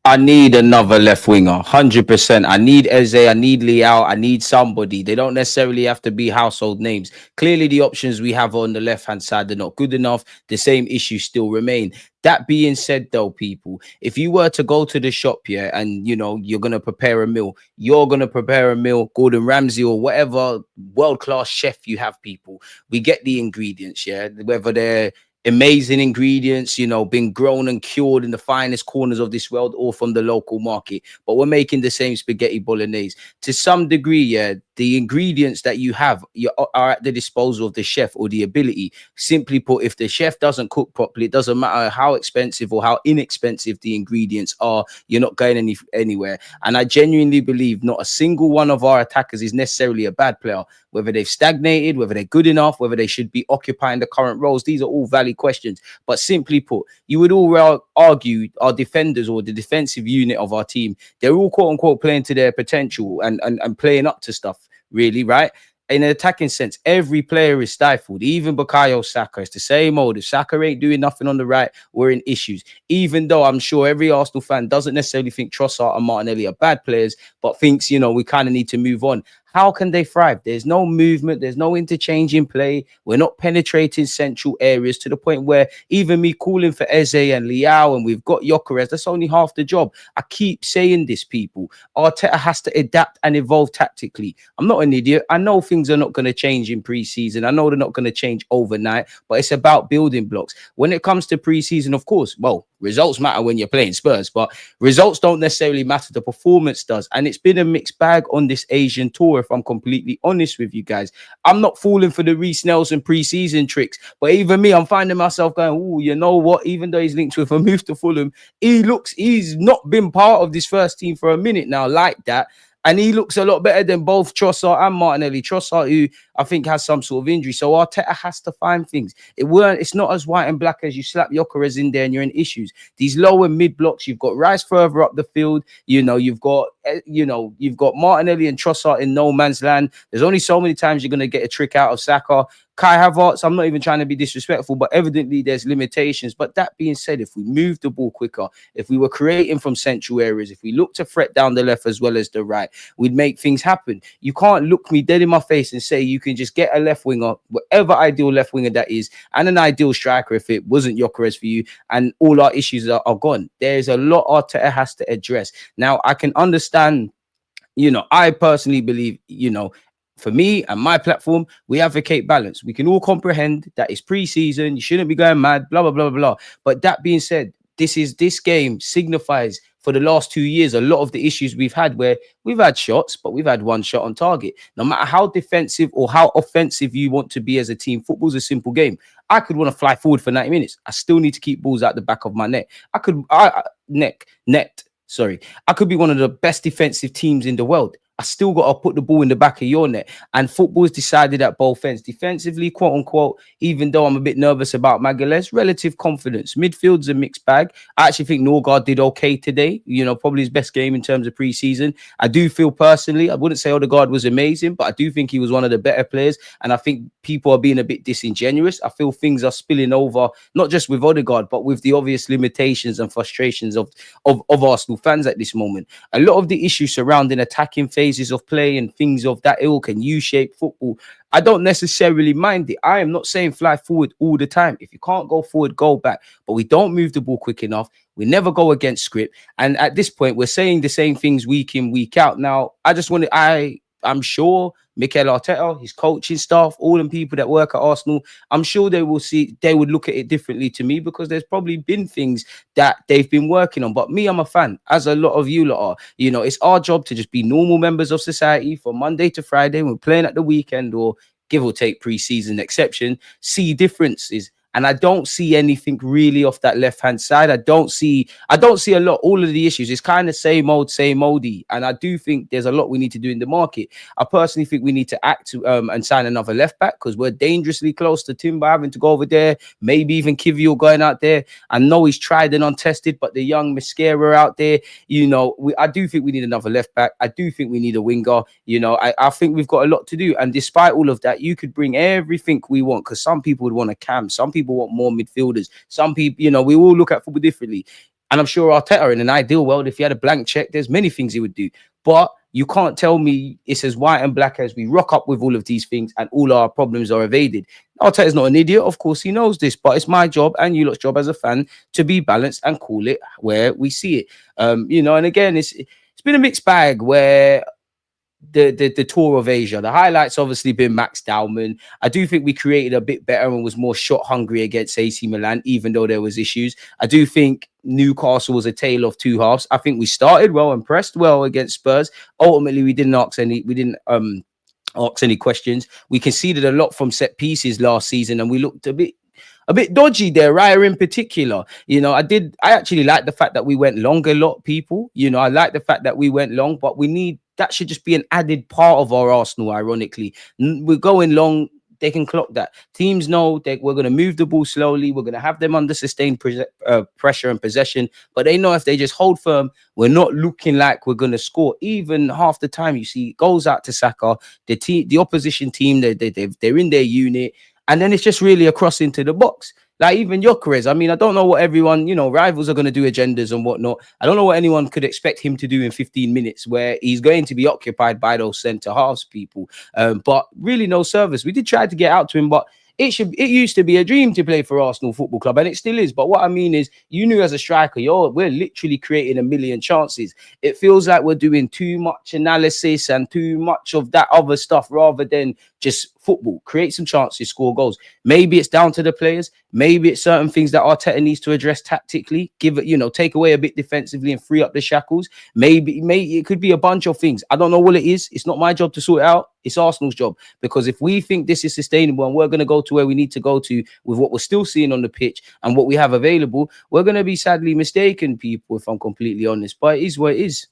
I need another left winger, 100%. I need Eze, I need Leão, I need somebody. They don't necessarily have to be household names. Clearly, the options we have on the left hand side are not good enough. The same issues still remain. That being said, though, people, if you were to go to the shop here and you're gonna prepare a meal, Gordon Ramsay or whatever world-class chef you have, people, we get the ingredients, yeah, whether they're amazing ingredients, been grown and cured in the finest corners of this world or from the local market. But we're making the same spaghetti bolognese. To some degree, yeah, the ingredients that you have are at the disposal of the chef or the ability. Simply put, if the chef doesn't cook properly, it doesn't matter how expensive or how inexpensive the ingredients are, you're not going anywhere. And I genuinely believe not a single one of our attackers is necessarily a bad player. Whether they've stagnated, whether they're good enough, whether they should be occupying the current roles, these are all valid questions. But simply put, you would all argue our defenders or the defensive unit of our team, they're all quote unquote playing to their potential and playing up to stuff, really, right? In an attacking sense, every player is stifled. Even Bukayo Saka, it's the same old. If Saka ain't doing nothing on the right, we're in issues. Even though I'm sure every Arsenal fan doesn't necessarily think Trossard and Martinelli are bad players, but thinks, we kind of need to move on. How can they thrive? There's no movement. There's no interchange in play. We're not penetrating central areas to the point where even me calling for Eze and Leão and we've got Gyökeres, that's only half the job. I keep saying this, people. Arteta has to adapt and evolve tactically. I'm not an idiot. I know things are not going to change in pre-season. I know they're not going to change overnight, but it's about building blocks. When it comes to pre-season, of course, results matter when you're playing Spurs, but results don't necessarily matter. The performance does. And it's been a mixed bag on this Asian tour, if I'm completely honest with you guys. I'm not falling for the Reece Nelson pre-season tricks, but even me, I'm finding myself going, oh, you know what? Even though he's linked with a move to Fulham, he's not been part of this first team for a minute now like that. And he looks a lot better than both Trossard and Martinelli. Trossard, who I think has some sort of injury. So Arteta has to find things. It's not as white and black as you slap Gyökeres in there and you're in issues. These lower mid blocks, you've got Rice further up the field. You've got Martinelli and Trossard in no man's land. There's only so many times you're going to get a trick out of Saka. Kai Havertz, I'm not even trying to be disrespectful, but evidently there's limitations. But that being said, if we move the ball quicker, if we were creating from central areas, if we look to threat down the left as well as the right, we'd make things happen. You can't look me dead in my face and say you can just get a left winger, whatever ideal left winger that is, and an ideal striker if it wasn't Gyökeres for you, and all our issues are gone. There's a lot Arteta has to address. Now, I can understand, I personally believe, for me and my platform, we advocate balance. We can all comprehend that it's pre-season. You shouldn't be going mad, blah, blah, blah, blah. But that being said, this game signifies for the last 2 years a lot of the issues we've had where we've had shots, but we've had one shot on target. No matter how defensive or how offensive you want to be as a team, football's a simple game. I could want to fly forward for 90 minutes. I still need to keep balls out the back of my net. I could be one of the best defensive teams in the world. I still got to put the ball in the back of your net. And football is decided at both ends. Defensively, quote unquote, even though I'm a bit nervous about Magalhaes, relative confidence. Midfield's a mixed bag. I actually think Norgard did okay today. Probably his best game in terms of pre-season. I do feel personally, I wouldn't say Odegaard was amazing, but I do think he was one of the better players. And I think people are being a bit disingenuous. I feel things are spilling over, not just with Odegaard, but with the obvious limitations and frustrations of Arsenal fans at this moment. A lot of the issues surrounding attacking phases of play and things of that ilk and U-shaped football, I don't necessarily mind it. I am not saying fly forward all the time. If you can't go forward, go back. But we don't move the ball quick enough. We never go against script. And at this point, we're saying the same things week in, week out. Now, I'm sure Mikel Arteta, his coaching staff, all the people that work at Arsenal, I'm sure they would look at it differently to me because there's probably been things that they've been working on. But me, I'm a fan, as a lot of you lot are. It's our job to just be normal members of society from Monday to Friday. We're playing at the weekend or give or take pre-season exception, see differences. And I don't see anything really off that left-hand side. I don't see a lot. All of the issues, it's kind of same oldy. And I do think there's a lot we need to do in the market. I personally think we need to act and sign another left back because we're dangerously close to Timber having to go over there. Maybe even Kivior going out there. I know he's tried and untested, but the young Mascara out there, I do think we need another left back. I do think we need a winger. I think we've got a lot to do. And despite all of that, you could bring everything we want because some people would want a cam. Some people want more midfielders. Some people, we all look at football differently. And I'm sure Arteta, in an ideal world, if he had a blank check, there's many things he would do. But you can't tell me it's as white and black as we rock up with all of these things and all our problems are evaded. Arteta's not an idiot. Of course, he knows this, but it's my job and you lot's job as a fan to be balanced and call it where we see it. And again, it's been a mixed bag where the tour of Asia. The highlights obviously been Max Dowman. I do think we created a bit better and was more shot hungry against AC Milan, even though there was issues. I do think Newcastle was a tale of two halves. I think we started well and pressed well against Spurs. Ultimately, we didn't ask any questions. We conceded a lot from set pieces last season, and we looked a bit dodgy there, Raya in particular. I actually like the fact that we went long a lot, people. I like the fact that we went long, but that should just be an added part of our Arsenal, ironically. We're going long. They can clock that. Teams know that we're going to move the ball slowly. We're going to have them under sustained pressure and possession. But they know if they just hold firm, we're not looking like we're going to score. Even half the time, you see goals out to Saka. The opposition team, they're in their unit. And then it's just really a cross into the box. Like even Gyökeres, I mean, I don't know what everyone, rivals are going to do agendas and whatnot. I don't know what anyone could expect him to do in 15 minutes where he's going to be occupied by those centre halves people. But really no service. We did try to get out to him, but it used to be a dream to play for Arsenal Football Club, and it still is. But what I mean is, you knew as a striker, we're literally creating a million chances. It feels like we're doing too much analysis and too much of that other stuff rather than just football. Create some chances, score goals. Maybe it's down to the players. Maybe it's certain things that Arteta needs to address tactically. Give it, take away a bit defensively and free up the shackles. Maybe it could be a bunch of things. I don't know what it is. It's not my job to sort it out. It's Arsenal's job, because if we think this is sustainable and we're going to go to where we need to go to with what we're still seeing on the pitch and what we have available, we're going to be sadly mistaken, people, if I'm completely honest. But it is what it is.